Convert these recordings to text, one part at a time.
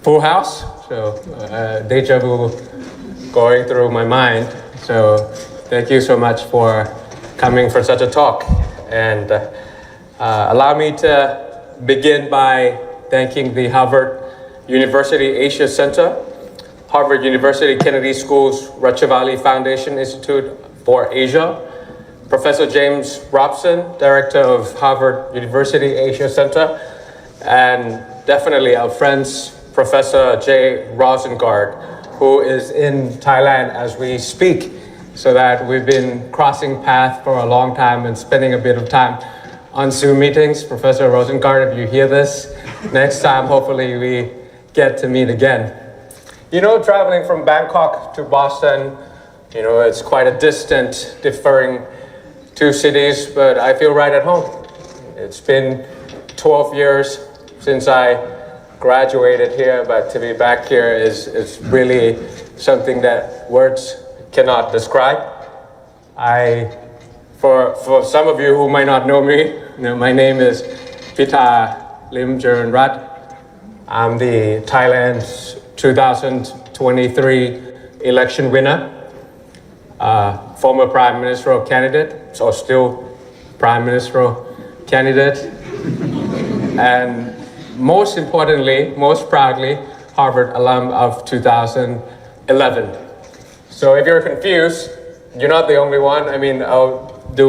Full house, so deja vu going through my mind. So thank you so much for coming for such a talk. And allow me to begin by thanking the Harvard University Asia Center, Harvard University Kennedy School's Ratchavali Foundation Institute for Asia, Professor James Robson, Director of Harvard University Asia Center, and definitely our friends, Professor Jay Rosengard, who is in Thailand as we speak, so that we've been crossing paths for a long time and spending a bit of time on Zoom meetings. Professor Rosengard, if you hear this, next time hopefully we get to meet again. You know, traveling from Bangkok to Boston, you know, it's quite a distant, differing two cities, but I feel right at home. It's been 12 years since I graduated here, but to be back here is really something that words cannot describe. For some of you who might not know me, you know, my name is Pita Lim Jaranrat. I'm the Thailand's 2023 election winner, former prime ministerial candidate, so still prime ministerial candidate, and most importantly, most proudly, Harvard alum of 2011. So if you're confused, you're not the only one. I mean, I'll do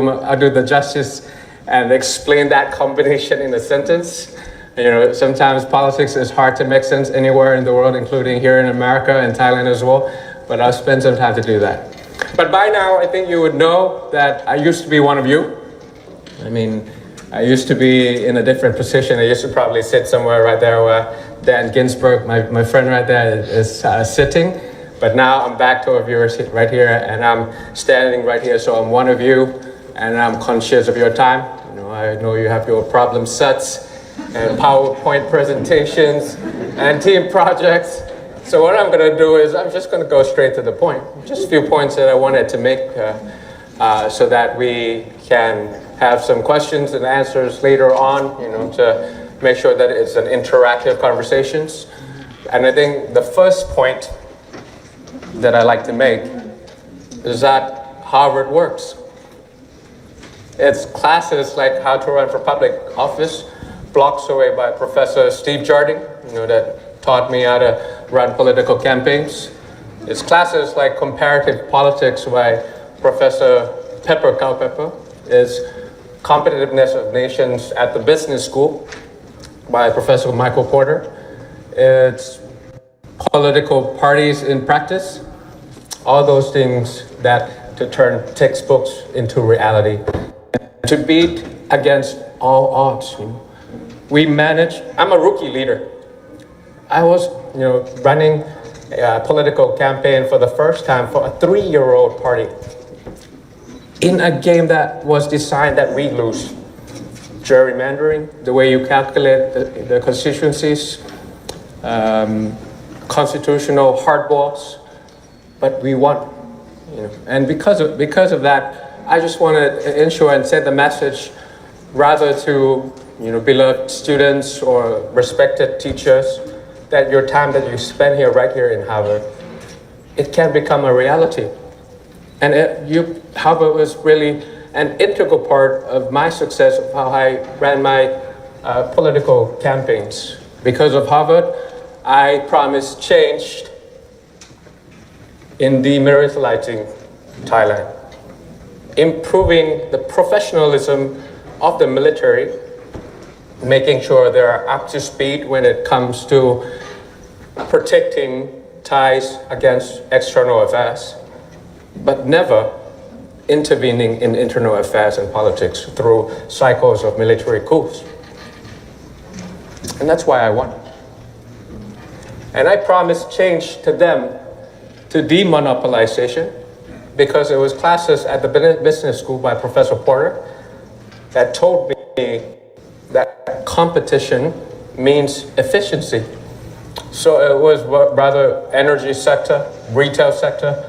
the justice and explain that combination in a sentence. You know, sometimes politics is hard to make sense anywhere in the world, including here in America and Thailand as well, but I'll spend some time to do that. But by now, I think you would know that I used to be one of you. I mean, I used to be in a different position. I used to probably sit somewhere right there where Dan Ginsburg, my friend right there, is sitting. But now I'm back to a viewer seat right here, and I'm standing right here. So I'm one of you, and I'm conscious of your time. You know, I know you have your problem sets and PowerPoint presentations and team projects. So what I'm going to do is I'm just going to go straight to the point. Just a few points that I wanted to make so that we can have some questions and answers later on, you know, to make sure that it's an interactive conversations. And I think the first point that I like to make is that Harvard works. It's classes like How to Run for Public Office, blocks away by Professor Steve Jardine, you know, that taught me how to run political campaigns. It's classes like Comparative Politics by Professor Pepper Culpepper. It's Competitiveness of Nations at the Business School by Professor Michael Porter. It's Political Parties in Practice. All those things that to turn textbooks into reality. To beat against all odds. You know. We manage, I'm a rookie leader. I was, you know, running a political campaign for the first time for a 3-year-old party in a game that was designed that we lose. Gerrymandering, the way you calculate the constituencies, constitutional hardballs, but we won. You know. And because of that, I just want to ensure and send the message rather to, you know, beloved students or respected teachers that your time that you spend here, right here in Harvard, it can become a reality. And Harvard was really an integral part of my success of how I ran my political campaigns. Because of Harvard, I promised change in demilitarizing Thailand, improving the professionalism of the military, making sure they are up to speed when it comes to protecting Thais against external affairs, but never intervening in internal affairs and politics through cycles of military coups. And that's why I won. And I promised change to them, to demonopolization, because it was classes at the business school by Professor Porter that told me that competition means efficiency. So it was rather energy sector, retail sector,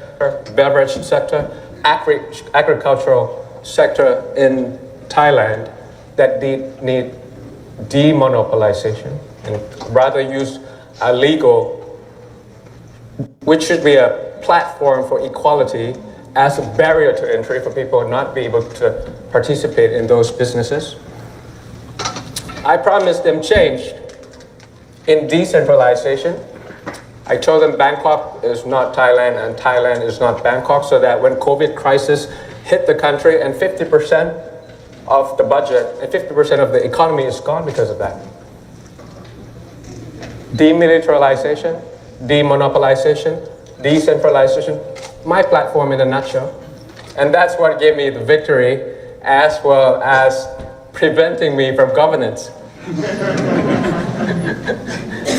beverage sector, agricultural sector in Thailand that need demonopolization and rather use a legal, which should be a platform for equality as a barrier to entry for people not be able to participate in those businesses. I promised them change in decentralization. I told them Bangkok is not Thailand and Thailand is not Bangkok, so that when COVID crisis hit the country and 50% of the budget and 50% of the economy is gone because of that. Demilitarization, demonopolization, decentralization, my platform in a nutshell. And that's what gave me the victory as well as preventing me from governance.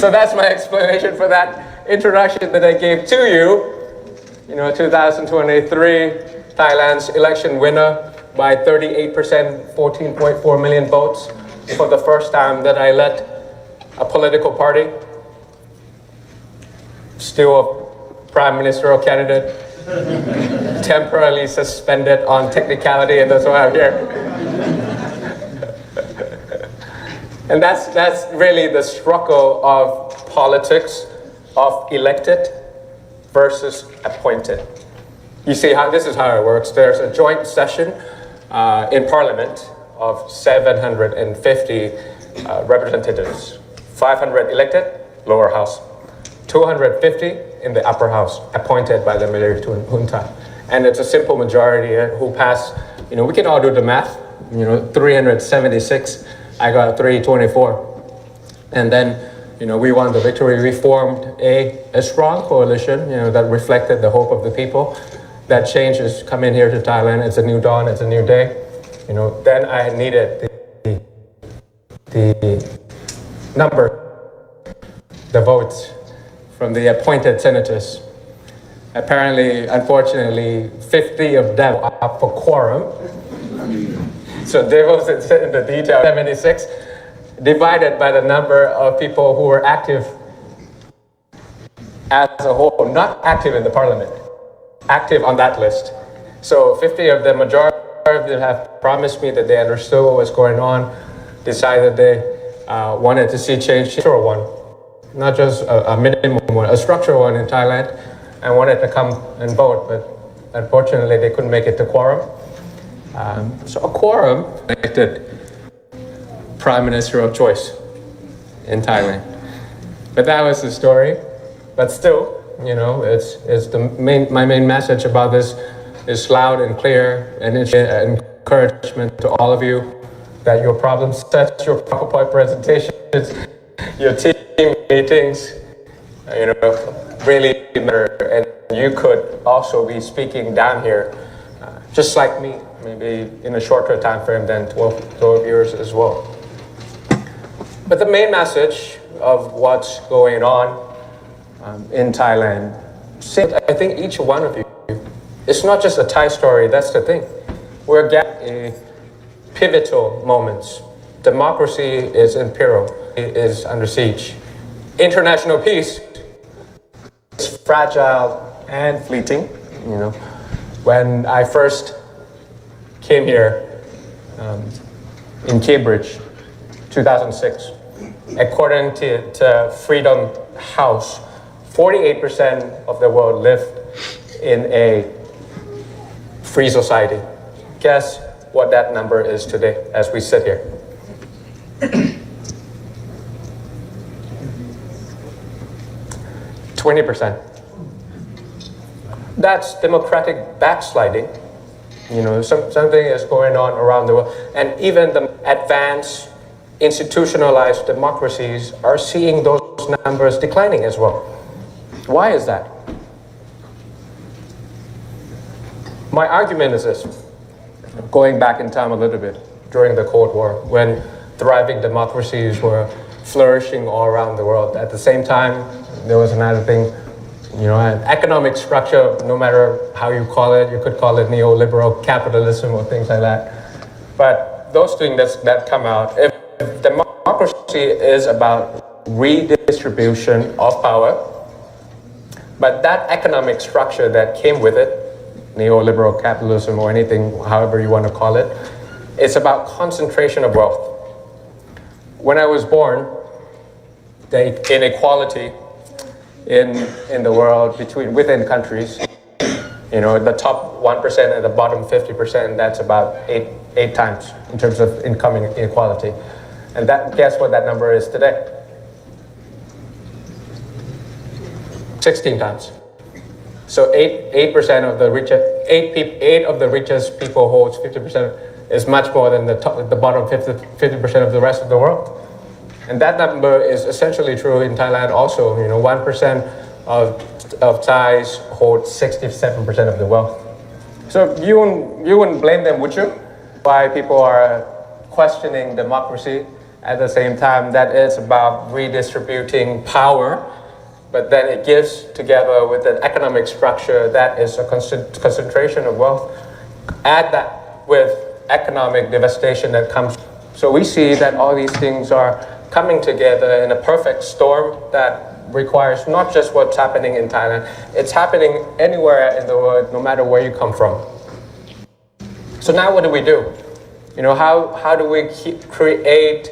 So that's my explanation for that introduction that I gave to you. 2023, Thailand's election winner by 38%, 14.4 million votes for the first time that I led a political party. Still a prime ministerial candidate, temporarily suspended on technicality, and that's why I'm here. And that's really the struggle of politics of elected versus appointed. You see how this is how it works. There's a joint session in Parliament of 750 representatives, 500 elected, lower house, 250 in the upper house, appointed by the military junta. And it's a simple majority who pass, we can all do the math, 376, I got 324. And then, we won the victory. We formed a strong coalition, that reflected the hope of the people. That change is coming here to Thailand. It's a new dawn, it's a new day. Then I needed the number, the votes from the appointed senators. Apparently, unfortunately, 50 of them are up for quorum. So devils in the detail, 76, divided by the number of people who were active as a whole, not active in the parliament, active on that list. So 50 of them, majority of them have promised me that they understood what was going on, decided they wanted to see change, structural one, not just a minimum one, a structural one in Thailand, and wanted to come and vote, but unfortunately they couldn't make it to quorum. So a quorum elected prime ministerial choice in Thailand. But that was the story. But still, it's my main message about this is loud and clear, and it's an encouragement to all of you that your problem sets, your PowerPoint presentations, your team meetings, really matter. And you could also be speaking down here, just like me, maybe in a shorter time frame than 12 years as well. But the main message of what's going on in Thailand, I think each one of you, it's not just a Thai story, that's the thing. We're getting pivotal moments. Democracy is in peril, it is under siege. International peace is fragile and fleeting. When I first came here in Cambridge, 2006, according to Freedom House, 48% of the world lived in a free society. Guess what that number is today as we sit here? 20%. That's democratic backsliding. Something is going on around the world. And even the advanced, institutionalized democracies are seeing those numbers declining as well. Why is that? My argument is this, going back in time a little bit, during the Cold War, when thriving democracies were flourishing all around the world. At the same time, there was another thing, an economic structure, no matter how you call it, you could call it neoliberal capitalism or things like that. But those things that come out, if democracy is about redistribution of power, but that economic structure that came with it, neoliberal capitalism or anything, however you want to call it, it's about concentration of wealth. When I was born, the inequality in the world within countries. You know, the top 1% and the bottom 50%, that's about eight times in terms of income inequality. And guess what that number is today? 16 times. So 8% of the richest, eight of the richest people holds 50%, is much more than the bottom 50% of the rest of the world. And that number is essentially true in Thailand also. You know, 1% of Thais hold 67% of the wealth. So you wouldn't blame them, would you? Why people are questioning democracy at the same time that it's about redistributing power, but then it gives together with an economic structure that is a concentration of wealth. Add that with economic devastation that comes. So we see that all these things are coming together in a perfect storm that requires not just what's happening in Thailand, it's happening anywhere in the world, no matter where you come from. So now what do? You know, how do we create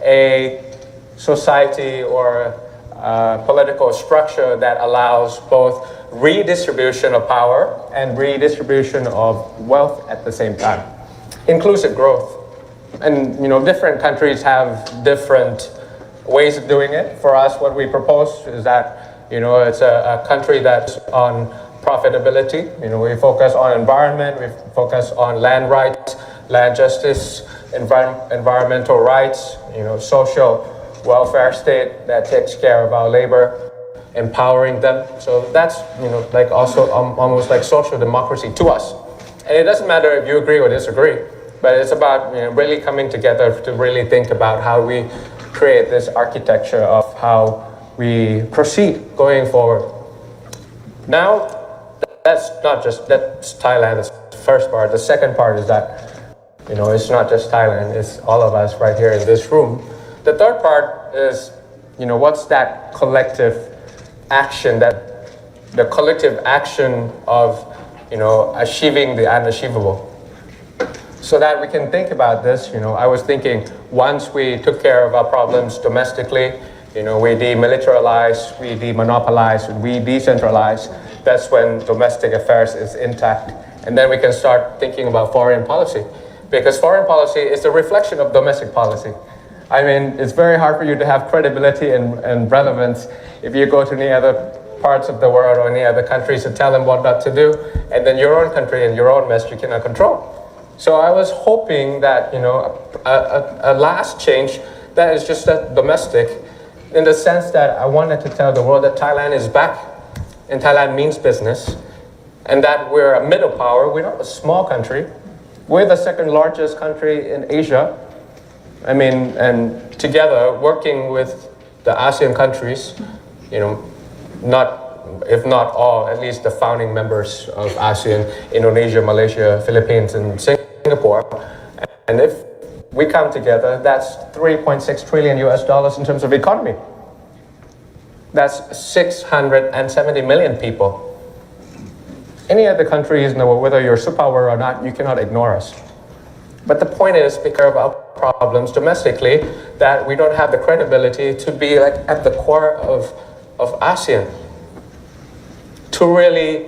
a society or a political structure that allows both redistribution of power and redistribution of wealth at the same time? Inclusive growth. And, you know, different countries have different ways of doing it. For us, what we propose is that, you know, it's a country that's on profitability. You know, we focus on environment, we focus on land rights, land justice, environmental rights, you know, social welfare state that takes care of our labor, empowering them. So that's, you know, like also almost like social democracy to us. And it doesn't matter if you agree or disagree, but it's about, you know, really coming together to really think about how we create this architecture of how we proceed going forward. Now, that's Thailand, that's the first part. The second part is that, you know, it's not just Thailand, it's all of us right here in this room. The third part is, you know, what's that collective action, the collective action of, you know, achieving the unachievable. So that we can think about this, you know, I was thinking once we took care of our problems domestically, you know, we demilitarize, we demonopolize, we decentralize, that's when domestic affairs is intact. And then we can start thinking about foreign policy. Because foreign policy is a reflection of domestic policy. I mean, it's very hard for you to have credibility and relevance if you go to any other parts of the world or any other countries and tell them what not to do, and then your own country and your own mess you cannot control. So I was hoping that, you know, a last change that is just that domestic, in the sense that I wanted to tell the world that Thailand is back, and Thailand means business, and that we're a middle power. We're not a small country. We're the second largest country in Asia. I mean, and together, working with the ASEAN countries, you know, if not all, at least the founding members of ASEAN, Indonesia, Malaysia, Philippines, and Singapore. And if we come together, that's $3.6 trillion in terms of economy. That's 670 million people. Any other countries in the world, whether you're a superpower or not, you cannot ignore us. But the point is, because of our problems domestically, that we don't have the credibility to be like at the core of ASEAN, to really